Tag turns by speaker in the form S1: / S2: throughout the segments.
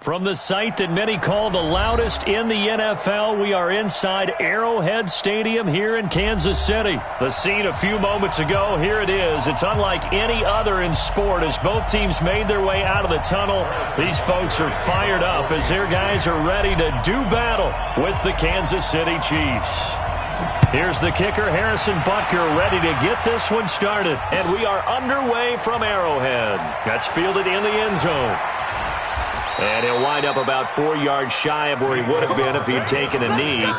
S1: From the site that many call the loudest in the NFL, we are inside Arrowhead Stadium here in Kansas City. The scene a few moments ago, here it is. It's unlike any other in sport as both teams made their way out of the tunnel. These folks are fired up as their guys are ready to do battle with the Kansas City Chiefs. Here's the kicker, Harrison Butker, ready to get this one started. And we are underway from Arrowhead. That's fielded in the end zone. And he'll wind up about 4 yards shy of where he would have been if he'd taken a knee.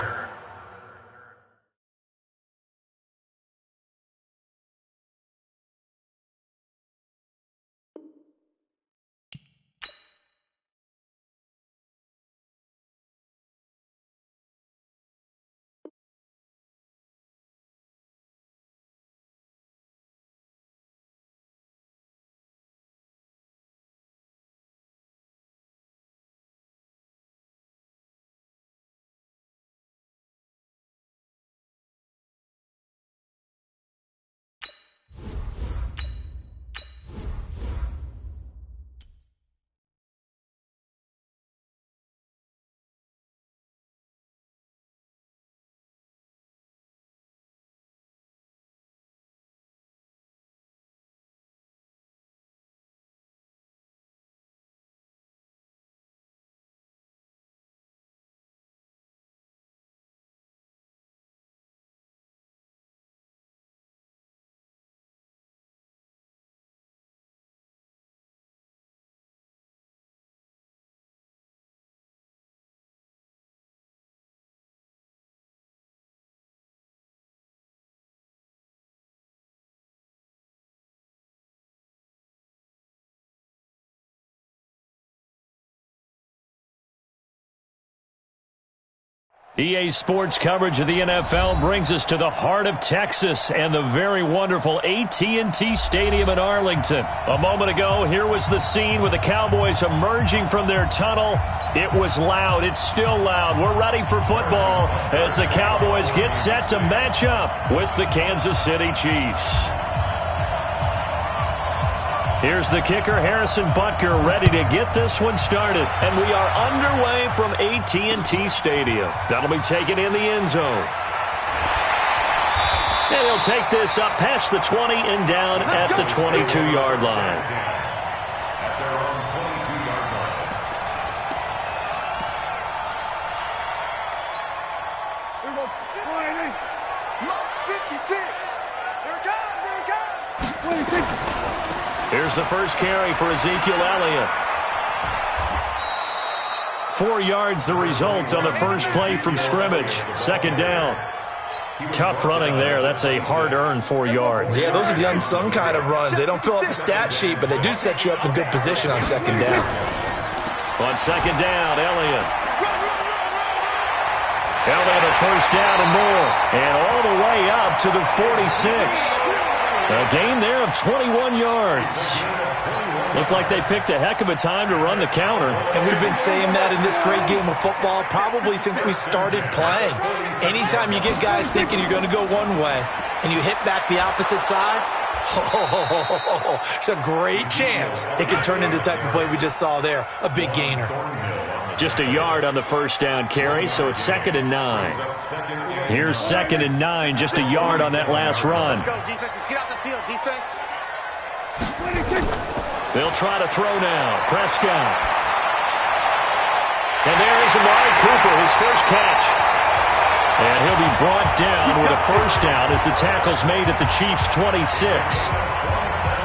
S1: EA Sports coverage of the NFL brings us to the heart of Texas and the very wonderful AT&T Stadium in Arlington. A moment ago, here was the scene with the Cowboys emerging from their tunnel. It was loud. It's still loud. We're ready for football as the Cowboys get set to match up with the Kansas City Chiefs. Here's the kicker, Harrison Butker, ready to get this one started. And we are underway from AT&T Stadium. That'll be taken in the end zone. And he'll take this up past the 20 and down at the 22-yard line. Here's the first carry for Ezekiel Elliott. 4 yards the result on the first play from scrimmage. Second down. Tough running there. That's a hard-earned 4 yards.
S2: Yeah, those are the unsung kind of runs. They don't fill up the stat sheet, but they do set you up in good position on second down.
S1: On second down, Elliott. Elliott a first down and more. And all the way up to the 46. A gain there of 21 yards. Looked like they picked a heck of a time to run the counter.
S2: And we've been saying that in this great game of football probably since we started playing. Anytime you get guys thinking you're going to go one way and you hit back the opposite side, it's a great chance it can turn into the type of play we just saw there, a big gainer.
S1: Just a yard on the first down carry, so it's 2nd and 9. Here's 2nd and 9, just a yard on that last run.
S3: Let's go, defense. Let's get out the field, defense.
S1: They'll try to throw now. Prescott. And there is Amari Cooper, his first catch. And he'll be brought down with a first down as the tackle's made at the Chiefs' 26.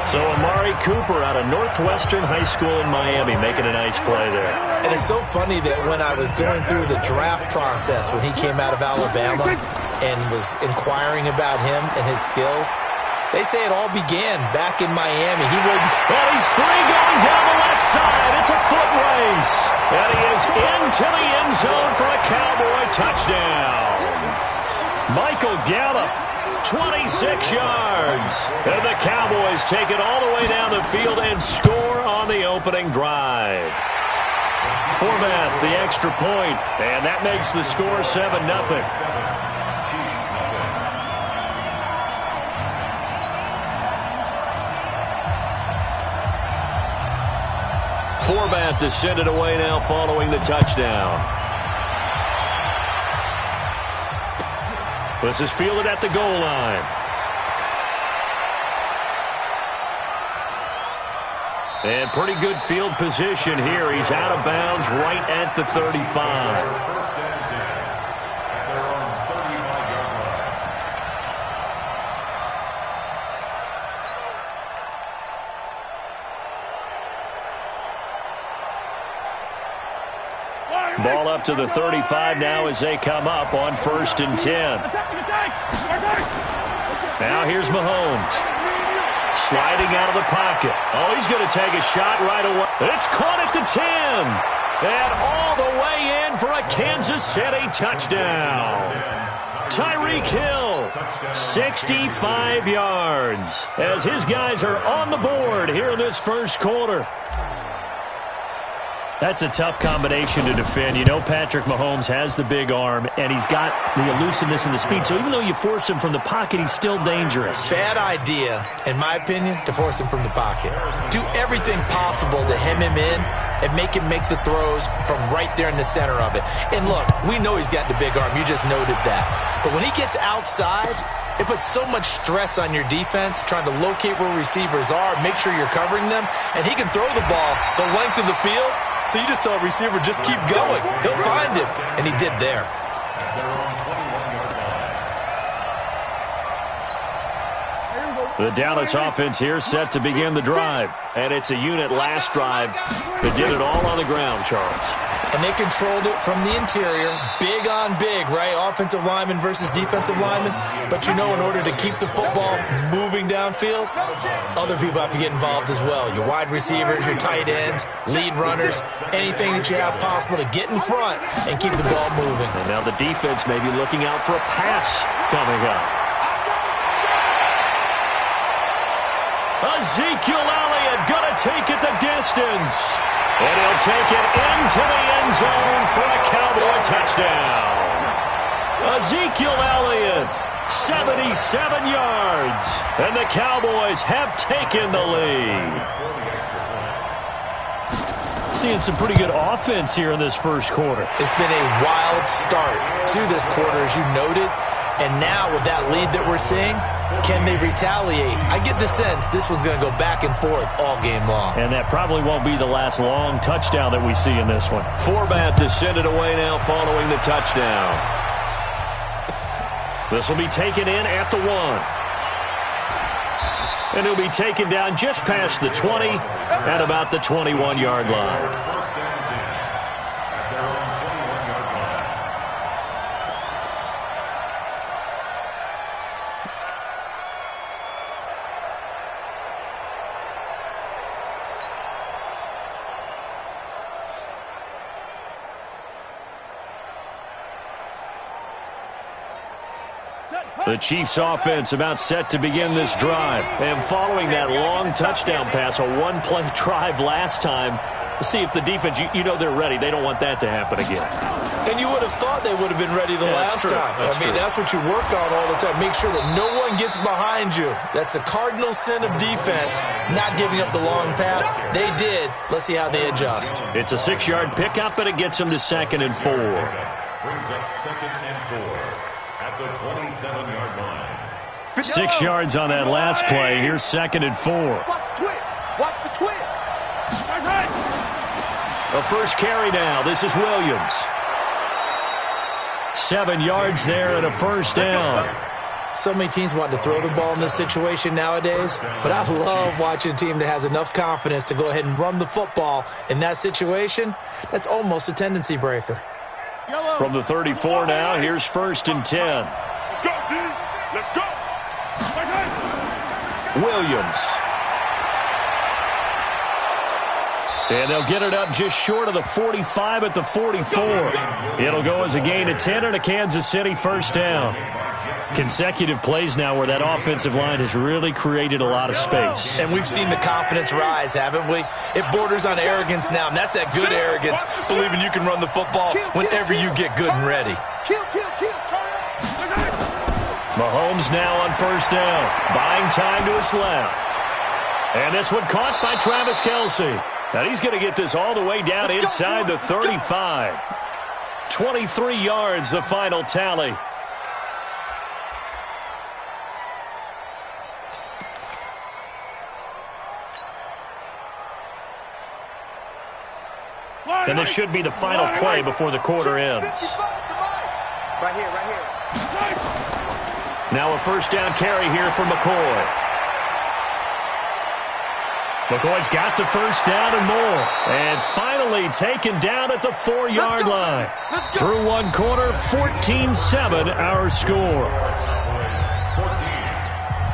S1: So Amari Cooper out of Northwestern High School in Miami making a nice play there.
S2: And it's so funny that when I was going through the draft process when he came out of Alabama and was inquiring about him and his skills, they say it all began back in Miami.
S1: Well, he's free going down the left side. It's a foot race. And he is into the end zone for a Cowboy touchdown. Michael Gallup, 26 yards. And the Cowboys take it all the way down the field and score on the opening drive. Formath, the extra point, and that makes the score 7-0. Forbat to send it away now following the touchdown. This is fielded at the goal line. And pretty good field position here. He's out of bounds right at the 35. Ball up to the 35 now as they come up on 1st and 10. Now here's Mahomes. Sliding out of the pocket. Oh, he's going to take a shot right away. It's caught at the 10. And all the way in for a Kansas City touchdown. Tyreek Hill, 65 yards, as his guys are on the board here in this first quarter. That's a tough combination to defend. You know Patrick Mahomes has the big arm, and he's got the elusiveness and the speed. So even though you force him from the pocket, he's still dangerous.
S2: Bad idea, in my opinion, to force him from the pocket. Do everything possible to hem him in and make him make the throws from right there in the center of it. And look, we know he's got the big arm. You just noted that. But when he gets outside, it puts so much stress on your defense trying to locate where receivers are, make sure you're covering them, and he can throw the ball the length of the field. So you just tell a receiver, just keep going. He'll find him. And he did there.
S1: The Dallas offense here set to begin the drive. And it's a unit last drive that did it all on the ground, Charles.
S2: And they controlled it from the interior. Big on big, right? Offensive lineman versus defensive lineman. But you know, in order to keep the football moving downfield, other people have to get involved as well. Your wide receivers, your tight ends, lead runners, anything that you have possible to get in front and keep the ball moving.
S1: And now the defense may be looking out for a pass coming up. Ezekiel Elliott gonna take it the distance. And he'll take it into the end zone for a Cowboy touchdown. Ezekiel Elliott, 77 yards. And the Cowboys have taken the lead. Seeing some pretty good offense here in this first quarter.
S2: It's been a wild start to this quarter, as you noted. And now with that lead that we're seeing, can they retaliate? I get the sense this one's going to go back and forth all game long.
S1: And that probably won't be the last long touchdown that we see in this one. Forbat to send it away now following the touchdown. This will be taken in at the 1. And he'll be taken down just past the 20 at about the 21-yard line. The Chiefs offense about set to begin this drive. And following that long touchdown pass, a one-play drive last time, see if the defense, you know they're ready. They don't want that to happen again.
S2: And you would have thought they would have been ready the last time. That's what you work on all the time. Make sure that no one gets behind you. That's the cardinal sin of defense, not giving up the long pass. They did. Let's see how they adjust.
S1: It's a 6-yard pickup, and it gets them to 2nd and 4.
S4: Brings up 2nd and 4. At the 27-yard line.
S1: 6 yards on that last play. Here's 2nd and 4.
S3: Watch the twist.
S1: A first carry now. This is Williams. 7 yards there and a first down.
S2: So many teams want to throw the ball in this situation nowadays, but I love watching a team that has enough confidence to go ahead and run the football in that situation. That's almost a tendency breaker.
S1: From the 34 now, here's 1st and 10.
S4: Let's go, D. Let's go.
S1: Williams. And they'll get it up just short of the 45 at the 44. It'll go as a gain of 10 and a Kansas City first down. Consecutive plays now where that offensive line has really created a lot of space.
S2: And we've seen the confidence rise, haven't we? It borders on arrogance now, and that's that good arrogance, believing you can run the football whenever you get good and ready.
S1: Mahomes now on first down, buying time to his left. And this one caught by Travis Kelce. And he's going to get this all the way down inside the 35. 23 yards, the final tally. And this should be the final play before the quarter ends.
S3: Right here, right here.
S1: Now a first down carry here for McCoy. McCoy's got the first down and more. And finally taken down at the 4-yard line. Through one quarter, 14-7 our score.
S4: 14,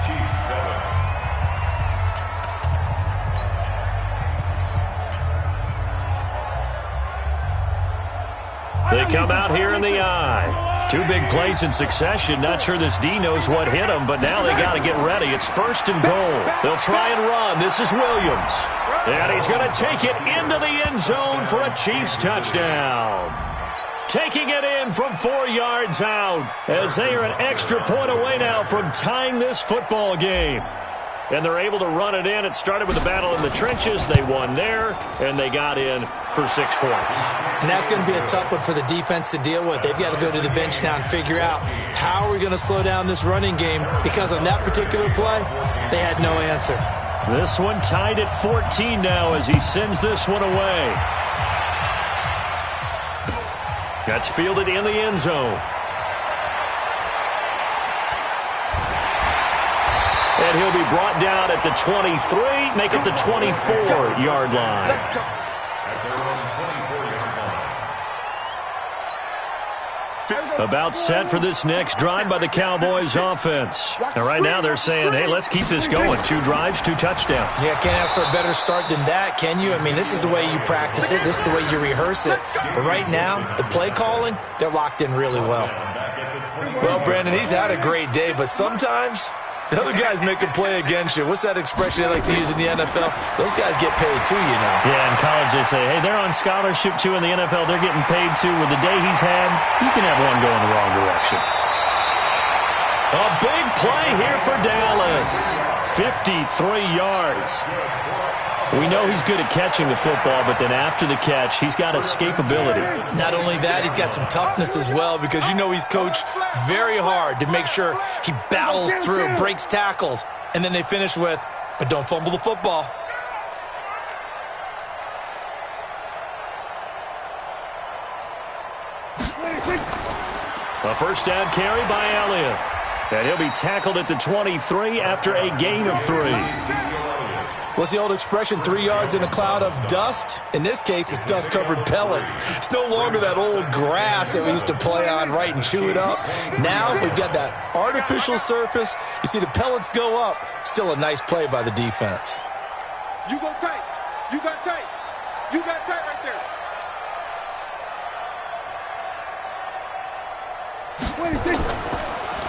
S4: Chiefs 7.
S1: They come out here in the I. Two big plays in succession. Not sure this D knows what hit him, but now they got to get ready. It's first and goal. They'll try and run. This is Williams. And he's going to take it into the end zone for a Chiefs touchdown. Taking it in from 4 yards out as they are an extra point away now from tying this football game. And they're able to run it in. It started with a battle in the trenches. They won there, and they got in for 6 points.
S2: And that's going to be a tough one for the defense to deal with. They've got to go to the bench now and figure out how are we going to slow down this running game, because on that particular play, they had no answer.
S1: This one tied at 14 now as he sends this one away. That's fielded in the end zone. And he'll be brought down at the 23, make it the 24-yard line.
S4: At their own 24-yard line.
S1: About set for this next drive by the Cowboys offense. And right now they're saying, hey, let's keep this going. 2 drives, 2 touchdowns.
S2: Yeah, can't ask for a better start than that, can you? I mean, this is the way you practice it. This is the way you rehearse it. But right now, the play calling, they're locked in really well.
S3: Well, Brandon, he's had a great day, but sometimes the other guys make a play against you. What's that expression they like to use in the NFL? Those guys get paid too, you know.
S1: Yeah, in college they say, hey, they're on scholarship too. In the NFL, they're getting paid too. With the day he's had, you can have one going the wrong direction. A big play here for Dallas. 53 yards. We know he's good at catching the football, but then after the catch, he's got escapability.
S2: Not only that, he's got some toughness as well, because you know he's coached very hard to make sure he battles through, breaks tackles, and then they finish with, but don't fumble the football.
S1: A first down carry by Elliott. And he'll be tackled at the 23 after a gain of 3.
S2: What's the old expression, 3 yards in a cloud of dust? In this case, it's dust-covered pellets. It's no longer that old grass that we used to play on, right, and chew it up. Now we've got that artificial surface. You see the pellets go up. Still a nice play by the defense.
S3: You go tight. You got tight. You got tight right there.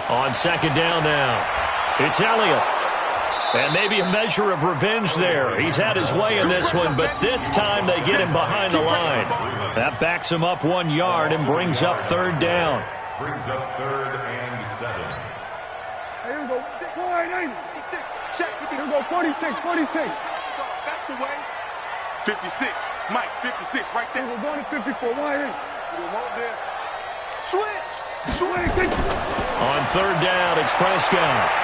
S1: On second down now, it's Elliott. And maybe a measure of revenge there. He's had his way in this one, but this time they get him behind the line. That backs him up 1 yard and brings up third down.
S4: Brings up 3rd and 7.
S3: Here we go. 49. Here we go. 46. That's the way. 56. Mike, 56 right there. We're going to 54. Why here? We want this. Switch.
S1: On third down, it's Prescott.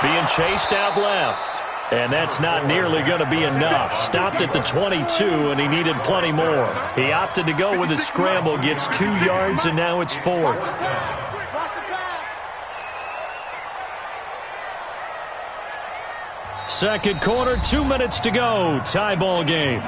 S1: Being chased out left. And that's not nearly going to be enough. Stopped at the 22, and he needed plenty more. He opted to go with a scramble, gets 2 yards, and now it's 4th. Second quarter, 2 minutes to go. Tie ball game.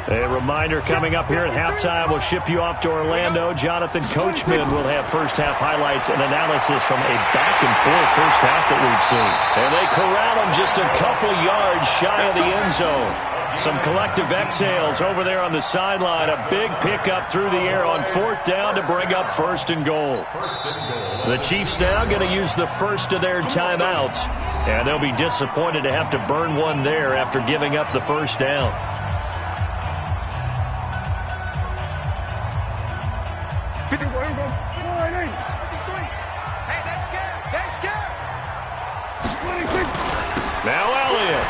S1: A reminder coming up here at halftime, we'll ship you off to Orlando. Jonathan Coachman will have first-half highlights and analysis from a back-and-forth first half that we've seen. And they corral him just a couple yards shy of the end zone. Some collective exhales over there on the sideline. A big pickup through the air on 4th down to bring up 1st and goal. The Chiefs now going to use the first of their timeouts. And they'll be disappointed to have to burn one there after giving up the first down.
S3: Here we go. 480. 53. Hey, that's scared. That's scared. 26.
S1: Now Elliott.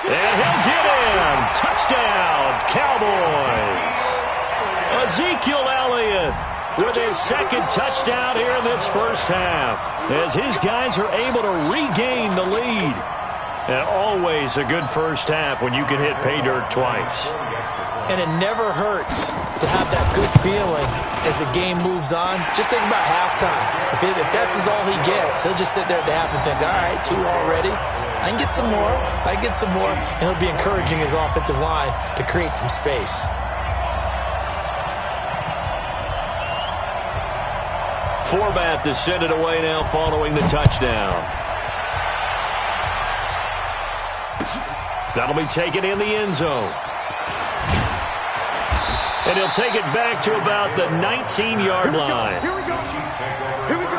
S1: And he'll get in. Touchdown, Cowboys. Ezekiel Elliott with his second touchdown here in this first half, as his guys are able to regain the lead. And always a good first half when you can hit pay dirt twice.
S2: And it never hurts to have that good feeling as the game moves on. Just think about halftime. If that's all he gets, he'll just sit there at the half and think, all right, 2 already. I can get some more. I can get some more. And he'll be encouraging his offensive line to create some space.
S1: Forbath to send it away now following the touchdown. That'll be taken in the end zone. And he'll take it back to about the 19-yard line.
S3: Here we go. Here we go.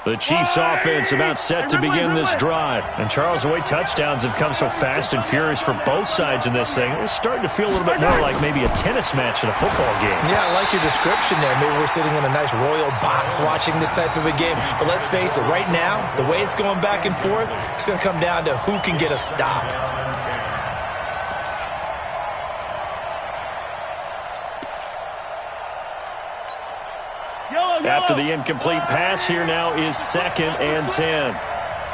S1: The Chiefs offense about set to begin this drive. And Charles, the way touchdowns have come so fast and furious for both sides in this thing, it's starting to feel a little bit more like maybe a tennis match in a football game.
S2: Yeah, I like your description there. Maybe we're sitting in a nice royal box watching this type of a game. But let's face it, right now, the way it's going back and forth, it's going to come down to who can get a stop.
S1: After the incomplete pass, here now is 2nd and 10.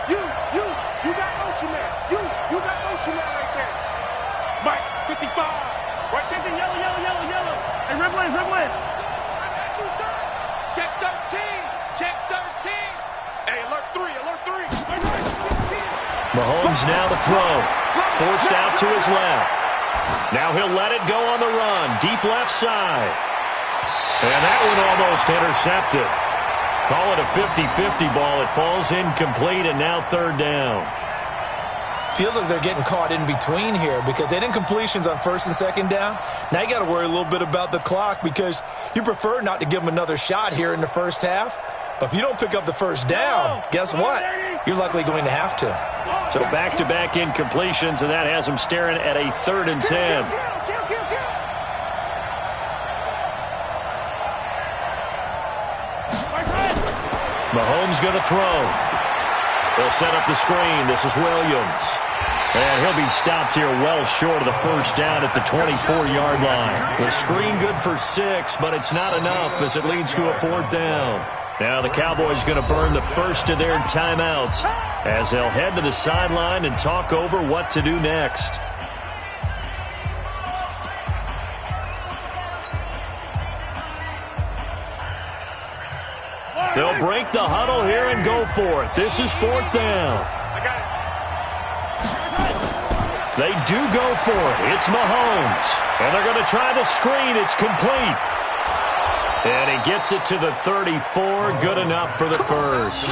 S3: You got motion man. You got motion man right there. Mike, 55. Right there. Yellow. Hey, red one. I got you, sir. Check 13. Check 13. Hey, alert 3.
S1: Mahomes now to throw. Forced out to his left. Now he'll let it go on the run. Deep left side. And that one almost intercepted. Call it a 50-50 ball. It falls incomplete, and now 3rd down.
S2: Feels like they're getting caught in between here because they didn't completions on 1st and 2nd down. Now you got to worry a little bit about the clock because you prefer not to give them another shot here in the first half. But if you don't pick up the 1st down, guess what? You're likely going to have to.
S1: So back-to-back incompletions, and that has them staring at a 3rd and 10. Mahomes going to throw. They'll set up the screen. This is Williams. And he'll be stopped here well short of the 1st down at the 24-yard line. The screen good for 6, but it's not enough as it leads to a 4th down. Now the Cowboys going to burn the first of their timeouts as they'll head to the sideline and talk over what to do next. They'll break the huddle here and go for it. This is 4th down. They do go for it. It's Mahomes. And they're going to try the screen. It's complete. And he gets it to the 34. Good enough for the first.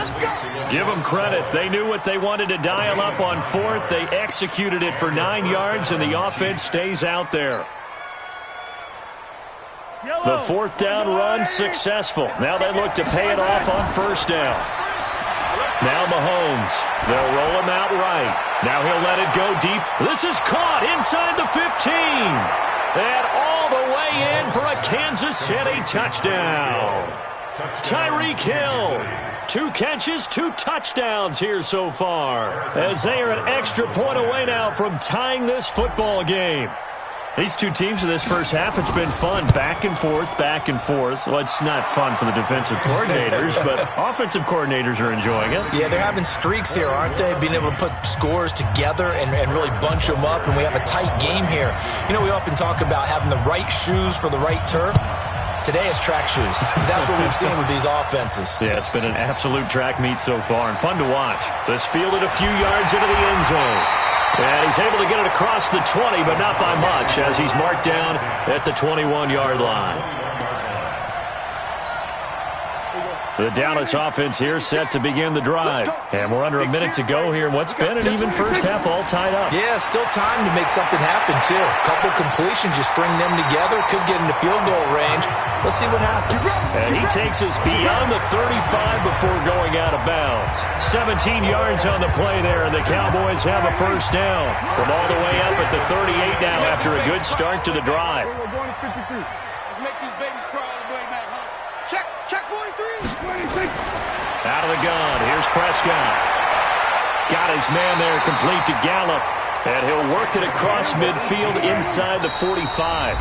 S1: Give them credit. They knew what they wanted to dial up on 4th. They executed it for 9 yards, and the offense stays out there. The 4th down run successful. Now they look to pay it off on 1st down. Now Mahomes. They'll roll him out right. Now he'll let it go deep. This is caught inside the 15. And all the way in for a Kansas City touchdown. Tyreek Hill. 2 catches, 2 touchdowns here so far, as they are an extra point away now from tying this football game. These two teams in this first half, it's been fun. Back and forth, back and forth. Well, it's not fun for the defensive coordinators, but offensive coordinators are enjoying it.
S2: Yeah, they're having streaks here, aren't they? Being able to put scores together and really bunch them up, and we have a tight game here. You know, we often talk about having the right shoes for the right turf. Today is track shoes. That's what we've seen with these offenses.
S1: Yeah, it's been an absolute track meet so far and fun to watch. This fielded a few yards into the end zone. And he's able to get it across the 20, but not by much, as he's marked down at the 21-yard line. The Dallas offense here set to begin the drive. And we're under a minute to go here. What's been an even first half all tied up.
S2: Yeah, still time to make something happen, too. Couple completions, you string them together, could get into field goal range. Let's see what happens.
S1: And he takes us beyond the 35 before going out of bounds. 17 yards on the play there, and the Cowboys have a first down from all the way up at the 38 now after a good start to the drive.
S3: We're going to 53. Let's make these babies cry on the way back, huh? Check 43. 26.
S1: Out of the gun. Here's Prescott. Got his man there complete to Gallup. And he'll work it across midfield inside the 45.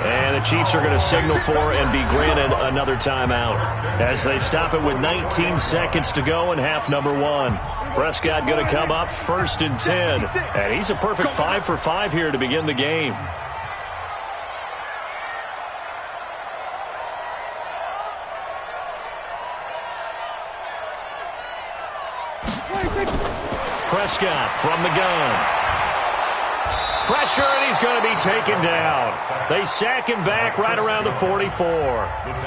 S1: And the Chiefs are going to signal for and be granted another timeout as they stop it with 19 seconds to go in half number 1. Prescott going to come up 1st and 10. And he's a perfect 5 for 5 here to begin the game. Prescott from the gun. Pressure, and he's going to be taken down. They sack him back right around the 44.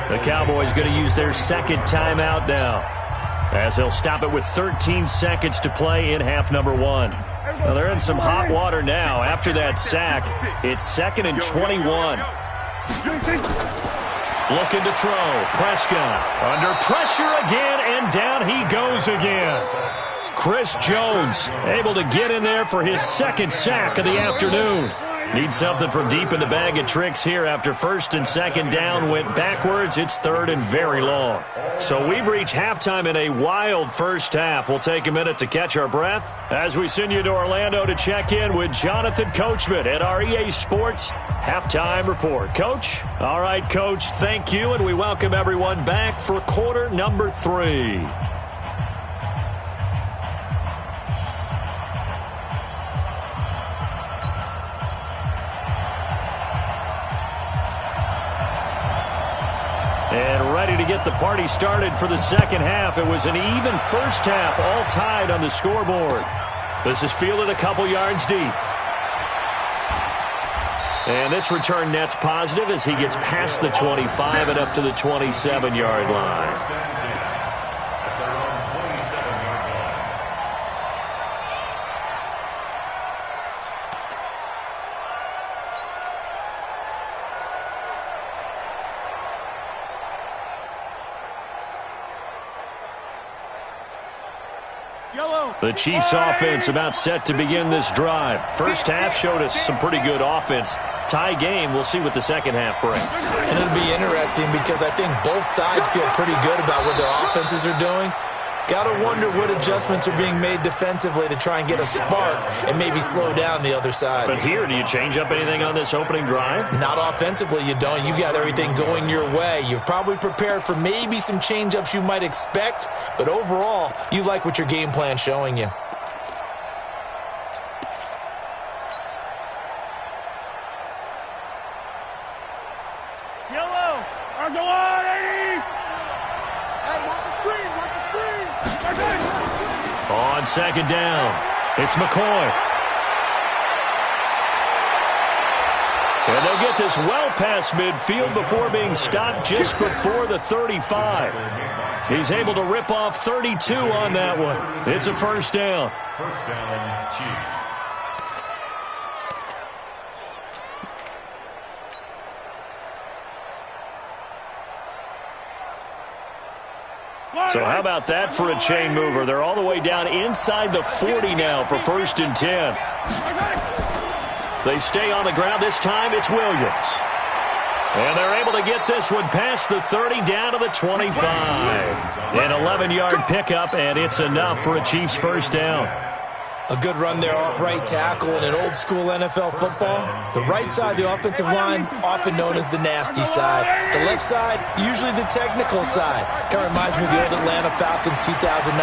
S1: The Cowboys going to use their second timeout now, as they'll stop it with 13 seconds to play in half number 1. Well, they're in some hot water now. After that sack, it's 2nd and 21. Looking to throw. Prescott under pressure again, and down he goes again. Chris Jones able to get in there for his second sack of the afternoon. Needs something from deep in the bag of tricks here after 1st and 2nd down went backwards. It's 3rd and very long. So we've reached halftime in a wild first half. We'll take a minute to catch our breath as we send you to Orlando to check in with Jonathan Coachman at our EA Sports Halftime Report. Coach? All right, Coach, thank you, and we welcome everyone back for quarter number 3. And ready to get the party started for the second half. It was an even first half, all tied on the scoreboard. This is fielded a couple yards deep. And this return net's positive as he gets past the 25 and up to the 27-yard line. The Chiefs offense about set to begin this drive. First half showed us some pretty good offense. Tie game, we'll see what the second half brings.
S2: And it'll be interesting because I think both sides feel pretty good about what their offenses are doing. Got to wonder what adjustments are being made defensively to try and get a spark and maybe slow down the other side.
S1: But here, do you change up anything on this opening drive?
S2: Not offensively, you don't. You got everything going your way. You've probably prepared for maybe some change-ups you might expect, but overall, you like what your game plan's showing you.
S3: Yellow, I go on, 80. Hey, watch the screen, watch the screen.
S1: On second down, it's McCoy. And they'll get this well past midfield before being stopped just before the 35. He's able to rip off 32 on that one. It's a first down.
S4: First down, Chiefs.
S1: So how about that for a chain mover? They're all the way down inside the 40 now for 1st and 10. They stay on the ground. This time it's Williams. And they're able to get this one past the 30 down to the 25. An 11-yard pickup, and it's enough for a Chiefs first down.
S2: A good run there off right tackle in an old-school NFL football. The right side, the offensive line, often known as the nasty side. The left side, usually the technical side. Kind of reminds me of the old Atlanta Falcons 2009-2010.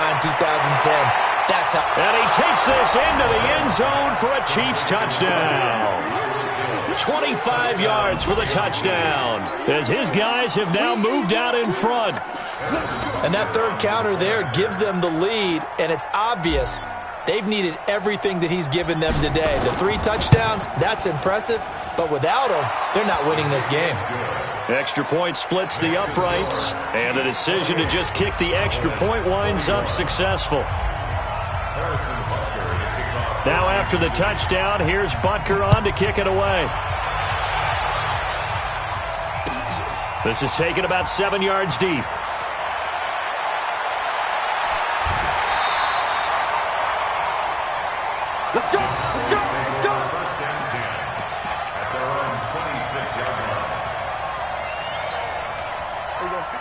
S2: That's how.
S1: And he takes this into the end zone for a Chiefs touchdown. 25 yards for the touchdown, as his guys have now moved out in front.
S2: And that third counter there gives them the lead, and it's obvious they've needed everything that he's given them today. The 3 touchdowns, that's impressive, but without him, they're not winning this game.
S1: Extra point splits the uprights, and the decision to just kick the extra point winds up successful. Now after the touchdown, here's Butker on to kick it away. This is taken about 7 yards deep.
S3: Let's go! Let's go! Let's go!
S4: First and 10 at their own 26-yard line.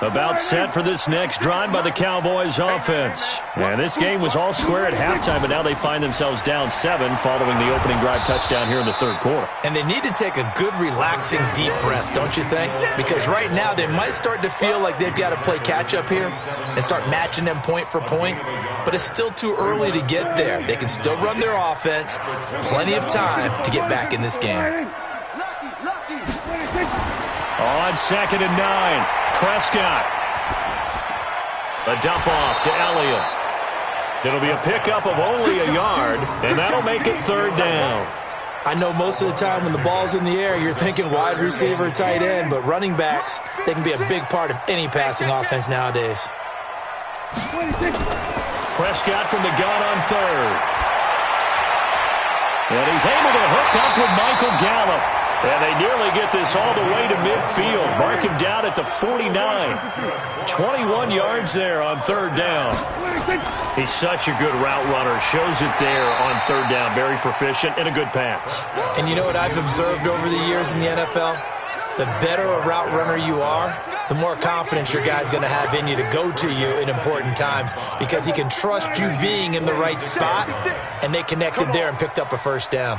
S1: About set for this next drive by the Cowboys offense. And this game was all square at halftime, but now they find themselves down 7 following the opening drive touchdown here in the third quarter.
S2: And they need to take a good, relaxing, deep breath, don't you think? Because right now they might start to feel like they've got to play catch-up here and start matching them point for point. But it's still too early to get there. They can still run their offense. Plenty of time to get back in this game.
S1: On 2nd and 9, Prescott. A dump off to Elliott. It'll be a pickup of only a yard, and that'll make it 3rd down.
S2: I know most of the time when the ball's in the air, you're thinking wide receiver, tight end, but running backs, they can be a big part of any passing offense nowadays.
S1: Prescott from the gun on 3rd. And he's able to hook up with Michael Gallup. And they nearly get this all the way to midfield. Mark him down at the 49. 21 yards there on 3rd down. He's such a good route runner. Shows it there on 3rd down. Very proficient and a good pass.
S2: And you know what I've observed over the years in the NFL? The better a route runner you are, the more confidence your guy's going to have in you to go to you in important times because he can trust you being in the right spot, and they connected there and picked up a 1st down.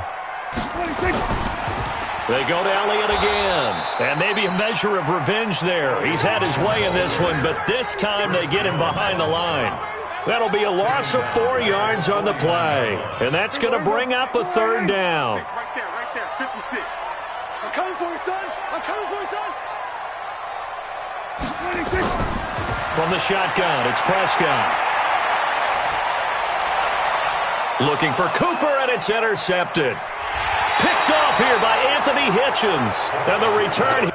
S1: They go to Elliott again. And maybe a measure of revenge there. He's had his way in this one, but this time they get him behind the line. That'll be a loss of 4 yards on the play. And that's going to bring up a 3rd down.
S3: Right there, 56. I'm coming for you, son. I'm coming for you, son. 26.
S1: From the shotgun, it's Prescott. Looking for Cooper, and it's intercepted. Picked off here by Anthony Hitchens. And the return